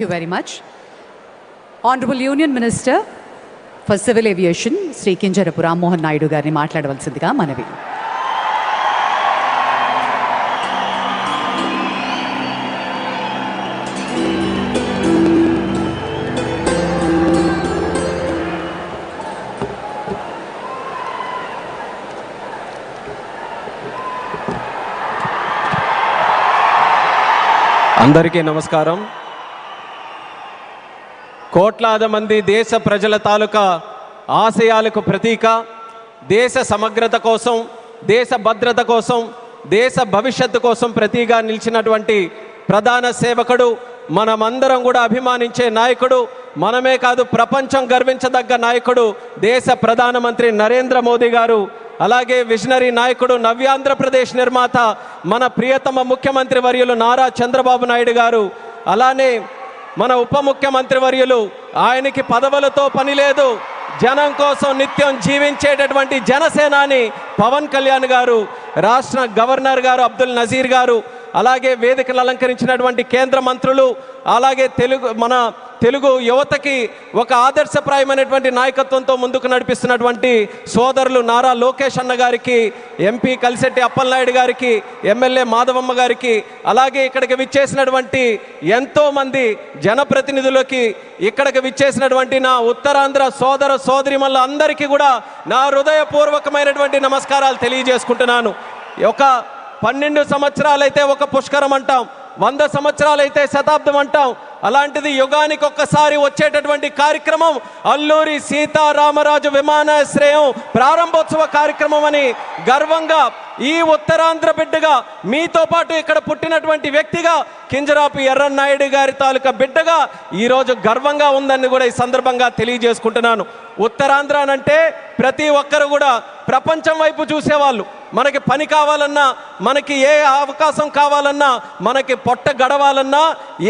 Thank you very much. Honorable Union Minister for Civil Aviation, Sri Kinjarapu Rammohan Naidu గారిని మాట్లాడవలసిందిగా మనవి. అందరికీ నమస్కారం. కోట్లాది మంది దేశ ప్రజల తాలూకా ఆశయాలకు ప్రతీక, దేశ సమగ్రత కోసం, దేశ భద్రత కోసం, దేశ భవిష్యత్తు కోసం ప్రతీగా నిలిచినటువంటి ప్రధాన సేవకుడు, మనమందరం కూడా అభిమానించే నాయకుడు, మనమే కాదు ప్రపంచం గర్వించదగ్గ నాయకుడు దేశ ప్రధానమంత్రి నరేంద్ర మోదీ గారు. అలాగే విజనరీ నాయకుడు, నవ్యాంధ్రప్రదేశ్ నిర్మాత మన ప్రియతమ ముఖ్యమంత్రి వర్యులు నారా చంద్రబాబు నాయుడు గారు. అలానే మన ఉప ముఖ్యమంత్రి వర్యులు, ఆయనకి పదవులతో పని లేదు, జనం కోసం నిత్యం జీవించేటటువంటి జనసేనాని పవన్ కళ్యాణ్ గారు, రాష్ట్ర గవర్నర్ గారు అబ్దుల్ నజీర్ గారు, అలాగే వేదికలు అలంకరించినటువంటి కేంద్ర మంత్రులు, అలాగే మన తెలుగు యువతకి ఒక ఆదర్శప్రాయమైనటువంటి నాయకత్వంతో ముందుకు నడిపిస్తున్నటువంటి సోదరులు నారా లోకేష్ అన్న గారికి, ఎంపీ కలిశెట్టి అప్పలనాయుడు గారికి, ఎమ్మెల్యే మాధవమ్మ గారికి, అలాగే ఇక్కడికి విచ్చేసినటువంటి ఎంతోమంది జనప్రతినిధులకి, ఇక్కడికి విచ్చేసినటువంటి నా ఉత్తరాంధ్ర సోదర సోదరిమల్ల అందరికీ కూడా నా హృదయపూర్వకమైనటువంటి నమస్కారాలు తెలియజేసుకుంటున్నాను. ఒక 12 సంవత్సరాలైతే ఒక పుష్కరం అంటాం, 100 సంవత్సరాలైతే శతాబ్దం అంటాం. అలాంటిది యుగానికి ఒక్కసారి వచ్చేటటువంటి కార్యక్రమం అల్లూరి సీతారామరాజు విమానాశ్రయం ప్రారంభోత్సవ కార్యక్రమం అని గర్వంగా ఈ ఉత్తరాంధ్ర బిడ్డగా, మీతో పాటు ఇక్కడ పుట్టినటువంటి వ్యక్తిగా, కింజరాపు ఎర్రన్నాయుడు గారి తాలూకా బిడ్డగా ఈరోజు గర్వంగా ఉందని కూడా ఈ సందర్భంగా తెలియజేసుకుంటున్నాను. ఉత్తరాంధ్ర అంటే ప్రతి ఒక్కరు కూడా ప్రపంచం వైపు చూసేవాళ్ళు. మనకి పని కావాలన్నా, మనకి ఏ అవకాశం కావాలన్నా, మనకి పొట్ట గడవాలన్నా,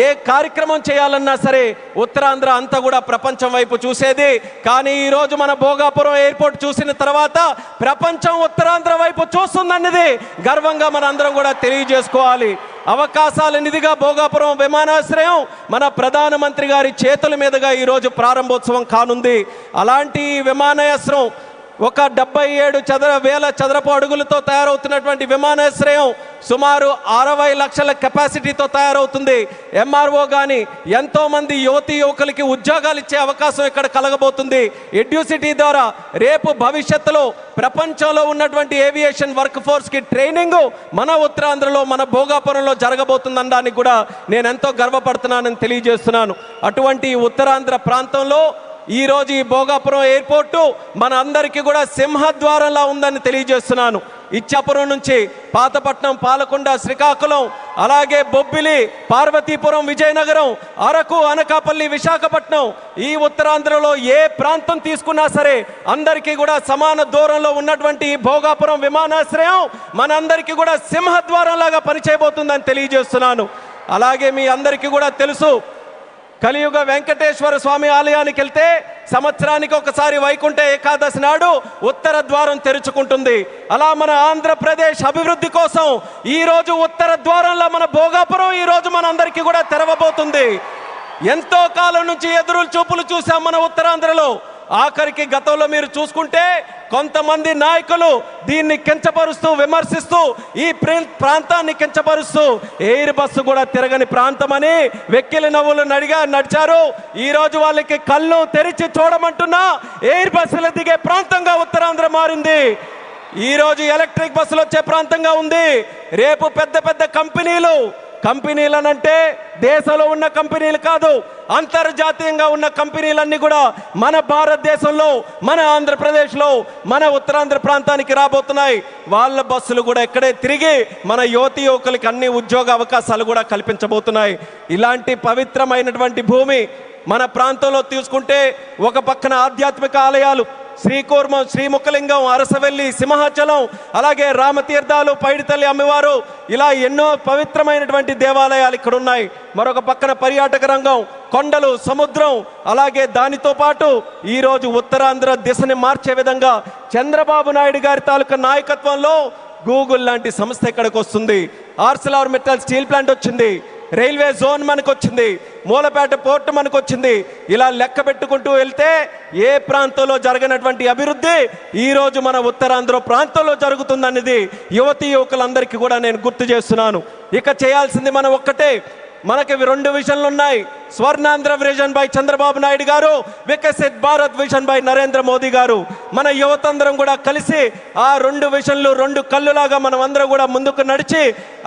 ఏ కార్యక్రమం చేయాలన్నా సరే ఉత్తరాంధ్ర అంతా కూడా ప్రపంచం వైపు చూసేది. కానీ ఈరోజు మన భోగాపురం ఎయిర్పోర్ట్ చూసిన తర్వాత ప్రపంచం ఉత్తరాంధ్ర వైపు చూస్తుందన్నది గర్వంగా మన అందరం కూడా తెలియజేసుకోవాలి. అవకాశాల నిధిగా భోగాపురం విమానాశ్రయం మన ప్రధానమంత్రి గారి చేతుల మీదుగా ఈరోజు ప్రారంభోత్సవం కానుంది. అలాంటి విమానాశ్రయం ఒక 77,000 చదరపు అడుగులతో తయారవుతున్నటువంటి విమానాశ్రయం సుమారు 60 లక్షల కెపాసిటీతో తయారవుతుంది. ఎంఆర్ఓ కానీ ఎంతోమంది యువతీ యువకులకి ఉద్యోగాలు ఇచ్చే అవకాశం ఇక్కడ కలగబోతుంది. ఎడ్యూసిటీ ద్వారా రేపు భవిష్యత్తులో ప్రపంచంలో ఉన్నటువంటి ఏవియేషన్ వర్క్ ఫోర్స్కి ట్రైనింగ్ మన ఉత్తరాంధ్రలో, మన భోగాపురంలో జరగబోతుందనడానికి కూడా నేను ఎంతో గర్వపడుతున్నానని తెలియజేస్తున్నాను. అటువంటి ఉత్తరాంధ్ర ప్రాంతంలో ఈరోజు ఈ భోగాపురం ఎయిర్పోర్టు మన అందరికీ కూడా సింహద్వారంలా ఉందని తెలియజేస్తున్నాను. ఇచ్చాపురం నుంచి పాతపట్నం, పాలకొండ, శ్రీకాకుళం, అలాగే బొబ్బిలి, పార్వతీపురం, విజయనగరం, అరకు, అనకాపల్లి, విశాఖపట్నం, ఈ ఉత్తరాంధ్రలో ఏ ప్రాంతం తీసుకున్నా సరే అందరికీ కూడా సమాన దూరంలో ఉన్నటువంటి ఈ భోగాపురం విమానాశ్రయం మనందరికీ కూడా సింహద్వారంలాగా పనిచేయబోతుందని తెలియజేస్తున్నాను. అలాగే మీ అందరికీ కూడా తెలుసు, కలియుగ వెంకటేశ్వర స్వామి ఆలయానికి వెళ్తే సంవత్సరానికి ఒకసారి వైకుంఠ ఏకాదశి నాడు ఉత్తర ద్వారం తెరుచుకుంటుంది. అలా మన ఆంధ్రప్రదేశ్ అభివృద్ధి కోసం ఈరోజు ఉత్తర ద్వారంలో మన భోగాపురం ఈరోజు మన అందరికీ కూడా తెరవబోతుంది. ఎంతో కాలం నుంచి ఎదురు చూపులు చూసాం మన ఉత్తరాంధ్రలో. ఆఖరికి గతంలో మీరు చూసుకుంటే కొంతమంది నాయకులు దీన్ని కించపరుస్తూ, విమర్శిస్తూ, ఈ ప్రాంతాన్ని కించపరుస్తూ ఎయిర్ బస్సు కూడా తిరగని ప్రాంతమని వెక్కిలి నవ్వులు నడిచారు. ఈరోజు వాళ్ళకి కళ్ళు తెరిచి చూడమంటున్నా ఎయిర్ బస్సులు దిగే ప్రాంతంగా ఉత్తరాంధ్ర మారింది. ఈరోజు ఎలక్ట్రిక్ బస్సులు వచ్చే ప్రాంతంగా ఉంది. రేపు పెద్ద పెద్ద కంపెనీలనంటే దేశంలో ఉన్న కంపెనీలు కాదు, అంతర్జాతీయంగా ఉన్న కంపెనీలన్నీ కూడా మన భారతదేశంలో, మన ఆంధ్రప్రదేశ్లో, మన ఉత్తరాంధ్ర ప్రాంతానికి రాబోతున్నాయి. వాళ్ళ బస్సులు కూడా ఇక్కడే తిరిగి మన యువతీ యువకులకి అన్ని ఉద్యోగ అవకాశాలు కూడా కల్పించబోతున్నాయి. ఇలాంటి పవిత్రమైనటువంటి భూమి మన ప్రాంతంలో తీసుకుంటే ఒక పక్కన ఆధ్యాత్మిక ఆలయాలు శ్రీకూర్మం, శ్రీముఖలింగం, అరసవెల్లి, సింహాచలం, అలాగే రామతీర్థాలు, పైడితల్లి అమ్మవారు, ఇలా ఎన్నో పవిత్రమైనటువంటి దేవాలయాలు ఇక్కడ ఉన్నాయి. మరొక పక్కన పర్యాటక రంగం, కొండలు, సముద్రం, అలాగే దానితో పాటు ఈరోజు ఉత్తరాంధ్ర దిశని మార్చే విధంగా చంద్రబాబు నాయుడు గారి తాలూకా నాయకత్వంలో గూగుల్ లాంటి సంస్థ ఇక్కడికి వస్తుంది. ఆర్సిలార్ మెటల్ స్టీల్ ప్లాంట్ వచ్చింది. రైల్వే జోన్ మనకు వచ్చింది, మూలపేట పోర్టు మనకు వచ్చింది. ఇలా లెక్క పెట్టుకుంటూ వెళ్తే ఏ ప్రాంతంలో జరగనటువంటి అభివృద్ధి ఈరోజు మన ఉత్తరాంధ్ర ప్రాంతంలో జరుగుతుందనేది యువతీ యువకులందరికీ కూడా నేను గుర్తు చేస్తున్నాను. ఇక చేయాల్సింది మనం ఒక్కటే, మనకి 2 విజన్లు ఉన్నాయి. స్వర్ణాంధ్ర విజన్ బై చంద్రబాబు నాయుడు గారు, వికసిత్ భారత్ విజన్ బై నరేంద్ర మోదీ గారు. మన యువతందరం కూడా కలిసి ఆ 2 విజన్లు 2 కళ్ళులాగా మనం అందరం కూడా ముందుకు నడిచి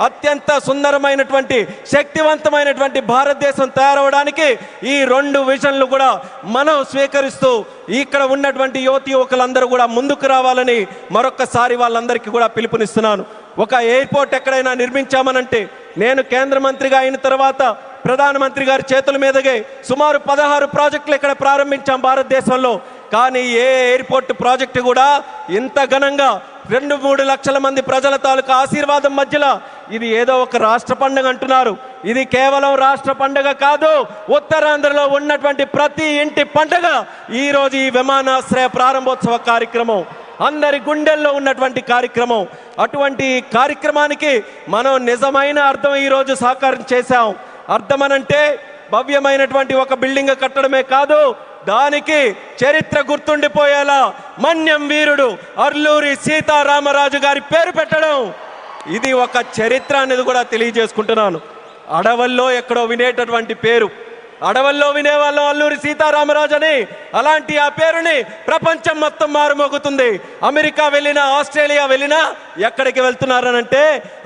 అత్యంత సుందరమైనటువంటి శక్తివంతమైనటువంటి భారతదేశం తయారవడానికి ఈ 2 విజన్లు కూడా మనం స్వీకరిస్తూ ఇక్కడ ఉన్నటువంటి యువతి యువకులందరూ కూడా ముందుకు రావాలని మరొక్కసారి వాళ్ళందరికీ కూడా పిలుపునిస్తున్నాను. ఒక ఎయిర్పోర్ట్ ఎక్కడైనా నిర్మించామనంటే, నేను కేంద్ర మంత్రిగా అయిన తర్వాత ప్రధానమంత్రి గారి చేతుల మీదగే సుమారు 16 ప్రాజెక్టులు ఇక్కడ ప్రారంభించాం భారతదేశంలో. కానీ ఏ ఎయిర్పోర్ట్ ప్రాజెక్టు కూడా ఇంత ఘనంగా 2-3 లక్షల మంది ప్రజల తాలూకా ఆశీర్వాదం మధ్యలో ఇది ఏదో ఒక రాష్ట్ర పండుగ అంటున్నారు. ఇది కేవలం రాష్ట్ర పండుగ కాదు, ఉత్తరాంధ్రలో ఉన్నటువంటి ప్రతి ఇంటి పండుగ ఈరోజు ఈ విమానాశ్రయ ప్రారంభోత్సవ కార్యక్రమం, అందరి గుండెల్లో ఉన్నటువంటి కార్యక్రమం. అటువంటి కార్యక్రమానికి మనం నిజమైన అర్థం ఈరోజు సాకారం చేశాం. అర్థమనంటే భవ్యమైనటువంటి ఒక బిల్డింగ్ కట్టడమే కాదు, దానికి చరిత్ర గుర్తుండిపోయేలా మన్యం వీరుడు అల్లూరి సీతారామరాజు గారి పేరు పెట్టడం, ఇది ఒక చరిత్ర అనేది కూడా తెలియజేసుకుంటున్నాను. అడవుల్లో ఎక్కడో వినేటటువంటి పేరు, అడవుల్లో వినేవాళ్ళం అల్లూరి సీతారామరాజు అని. అలాంటి ఆ పేరుని ప్రపంచం మొత్తం మారుమోగుతుంది. అమెరికా వెళ్ళినా, ఆస్ట్రేలియా వెళ్ళినా ఎక్కడికి వెళ్తున్నారనంటే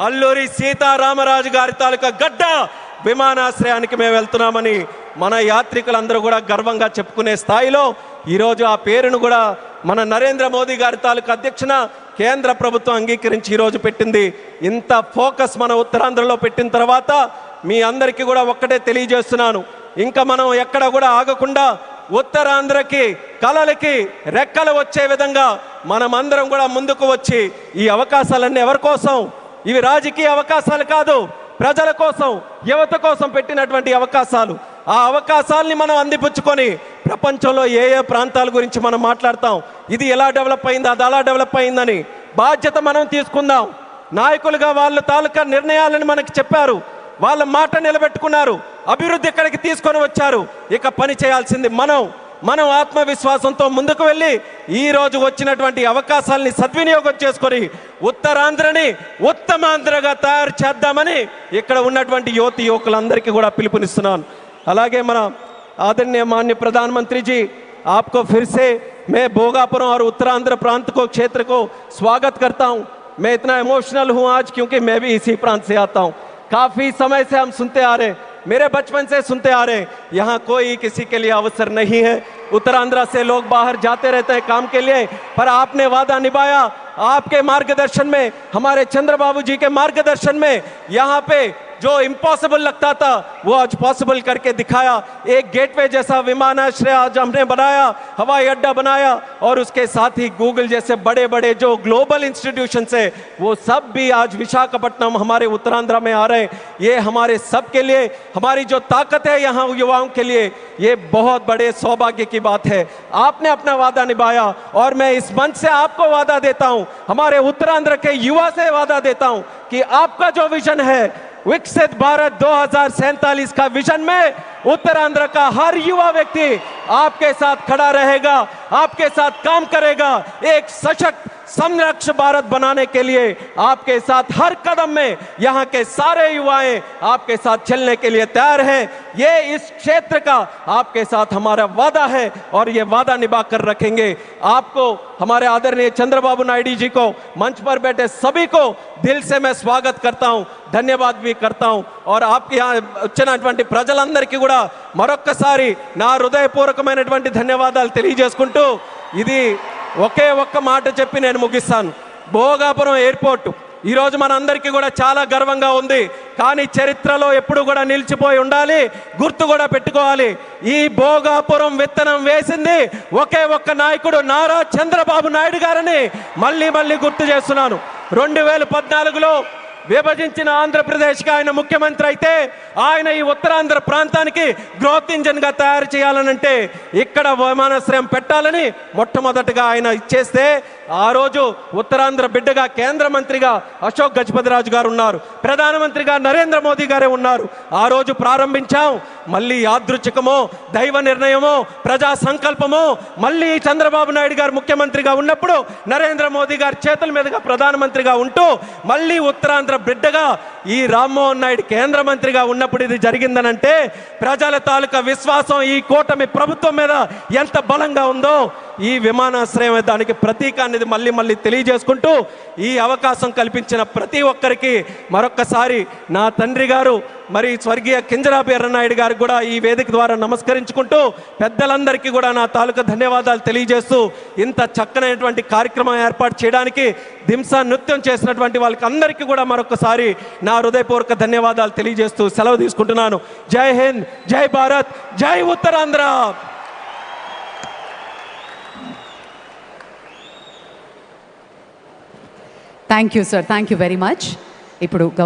అల్లూరి సీతారామరాజు గారి తాలూకా గడ్డ విమానాశ్రయానికి మేము వెళ్తున్నామని మన యాత్రికులందరూ కూడా గర్వంగా చెప్పుకునే స్థాయిలో ఈరోజు ఆ పేరును కూడా మన నరేంద్ర మోదీ గారి తాలూకా అధ్యక్షన కేంద్ర ప్రభుత్వం అంగీకరించి ఈరోజు పెట్టింది. ఇంత ఫోకస్ మన ఉత్తరాంధ్రలో పెట్టిన తర్వాత మీ అందరికీ కూడా ఒక్కటే తెలియజేస్తున్నాను, ఇంకా మనం ఎక్కడ కూడా ఆగకుండా ఉత్తరాంధ్రకి కళలకి రెక్కలు వచ్చే విధంగా మనం అందరం కూడా ముందుకు వచ్చి ఈ అవకాశాలన్నీ ఎవరి కోసం, ఇవి రాజకీయ అవకాశాలు కాదు, ప్రజల కోసం, యువత కోసం పెట్టినటువంటి అవకాశాలు. ఆ అవకాశాలని మనం అందిపుచ్చుకొని ప్రపంచంలో ఏ ఏ ప్రాంతాల గురించి మనం మాట్లాడతాం, ఇది ఎలా డెవలప్ అయింది, అది అలా డెవలప్ అయిందని బాధ్యత మనం తీసుకుందాం. నాయకులుగా వాళ్ళ తాలూకా నిర్ణయాలను మనకి చెప్పారు, వాళ్ళ మాట నిలబెట్టుకున్నారు, అభివృద్ధి ఇక్కడికి తీసుకొని వచ్చారు. ఇక పని చేయాల్సింది మనం ఆత్మవిశ్వాసంతో ముందుకు వెళ్ళి ఈరోజు వచ్చినటువంటి అవకాశాలని సద్వినియోగం చేసుకొని ఉత్తరాంధ్రని ఉత్తమాంధ్రగా తయారు చేద్దామని ఇక్కడ ఉన్నటువంటి యువతి యువకులందరికీ కూడా పిలుపునిస్తున్నాను. అలాగే మన आदरणीय माननीय प्रधानमंत्री जी, आपको फिर से मैं भोगापुरम और उत्तरांध्र प्रांत को क्षेत्र को स्वागत करता हूं. मैं इतना इमोशनल हूं आज क्योंकि मैं भी इसी प्रांत से आता हूं. काफ़ी समय से हम सुनते आ रहे, मेरे बचपन से सुनते आ रहे, यहाँ कोई किसी के लिए अवसर नहीं है. उत्तरांध्र से लोग बाहर जाते रहते हैं काम के लिए, पर आपने वादा निभाया. आपके मार्गदर्शन में, हमारे चंद्रबाबू जी के मार्गदर्शन में यहाँ पे जो इम्पॉसिबल लगता था वो आज पॉसिबल करके दिखाया. एक गेटवे जैसा विमानाश्रय आज हमने बनाया, हवाई अड्डा बनाया, और उसके साथ ही गूगल जैसे बड़े बड़े जो ग्लोबल इंस्टीट्यूशंस है वो सब भी आज विशाखापट्टनम हमारे उत्तरांध्र में आ रहे हैं. ये हमारे सब के लिए, हमारी जो ताकत है यहाँ युवाओं के लिए, ये बहुत बड़े सौभाग्य की बात है. आपने अपना वादा निभाया और मैं इस मंच से आपको वादा देता हूँ, हमारे उत्तरांध्र के युवा से वादा देता हूँ कि आपका जो विजन है विकसित भारत 2047 का विजन में उत्तरांध्र का हर युवा व्यक्ति आपके साथ खड़ा रहेगा, आपके साथ काम करेगा. एक सशक्त संरक्षण भारत बनाने के लिए आपके साथ हर कदम में यहाँ के सारे युवाएं आपके साथ चलने के लिए तैयार हैं. ये इस क्षेत्र का आपके साथ हमारा वादा है और ये वादा निभा कर रखेंगे. आपको, हमारे आदरणीय चंद्रबाबू नायडू जी को, मंच पर बैठे सभी को दिल से मैं स्वागत करता हूँ, ధన్యవాద भी करता हूँ. और आपके यहाँ వచ్చినటువంటి ప్రజలందరికీ కూడా మరొక్కసారి నా హృదయపూర్వకమైనటువంటి ధన్యవాదాలు తెలియజేసుకుంటూ ఇది ఒకే ఒక్క మాట చెప్పి నేను ముగిస్తాను. భోగాపురం ఎయిర్పోర్ట్ ఈరోజు మనందరికీ కూడా చాలా గర్వంగా ఉంది, కానీ చరిత్రలో ఎప్పుడు కూడా నిలిచిపోయి ఉండాలి, గుర్తు కూడా పెట్టుకోవాలి. ఈ భోగాపురం విత్తనం వేసింది ఒకే ఒక్క నాయకుడు, నారా చంద్రబాబు నాయుడు గారని మళ్ళీ మళ్ళీ గుర్తు చేస్తున్నాను. 2014లో విభజించిన ఆంధ్రప్రదేశ్కి ఆయన ముఖ్యమంత్రి అయితే ఆయన ఈ ఉత్తరాంధ్ర ప్రాంతానికి గ్రోత్ ఇంజన్గా తయారు చేయాలనంటే ఇక్కడ విమానాశ్రయం పెట్టాలని మొట్టమొదటిగా ఆయన ఇచ్చేస్తే ఆ రోజు ఉత్తరాంధ్ర బిడ్డగా కేంద్ర మంత్రిగా అశోక్ గజపతిరాజు గారు ఉన్నారు, ప్రధానమంత్రిగా నరేంద్ర మోదీ గారే ఉన్నారు. ఆ రోజు ప్రారంభించాం. మళ్ళీ యాదృచ్ఛికమో దైవ నిర్ణయమో ప్రజా సంకల్పమో మళ్ళీ చంద్రబాబు నాయుడు గారు ముఖ్యమంత్రిగా ఉన్నప్పుడు నరేంద్ర మోదీ గారి చేతుల మీదుగా ప్రధానమంత్రిగా ఉంటూ మళ్ళీ ఉత్తరాంధ్ర బిడ్డగా ఈ రామ్మోహన్ నాయుడు కేంద్ర మంత్రిగా ఉన్నప్పుడు ఇది జరిగిందనంటే ప్రజల తాలూకా విశ్వాసం ఈ కూటమి ప్రభుత్వం మీద ఎంత బలంగా ఉందో ఈ విమానాశ్రయం దానికి ప్రతీక అనేది మళ్ళీ తెలియజేసుకుంటూ ఈ అవకాశం కల్పించిన ప్రతి ఒక్కరికి మరొక్కసారి నా తండ్రి గారు మరి స్వర్గీయ కింజరాపు ఎర్రనాయుడు గారికి కూడా ఈ వేదిక ద్వారా నమస్కరించుకుంటూ పెద్దలందరికీ కూడా నా తాలూకా ధన్యవాదాలు తెలియజేస్తూ ఇంత చక్కనైనటువంటి కార్యక్రమం ఏర్పాటు చేయడానికి దింసా నృత్యం చేసినటువంటి వాళ్ళకి అందరికీ కూడా మరొకసారి నా హృదయపూర్వక ధన్యవాదాలు తెలియజేస్తూ సెలవు తీసుకుంటున్నాను. జై హింద్, జై భారత్, జై Uttarandhra. Thank you sir, thank you very much. ఇప్పుడు గౌరవ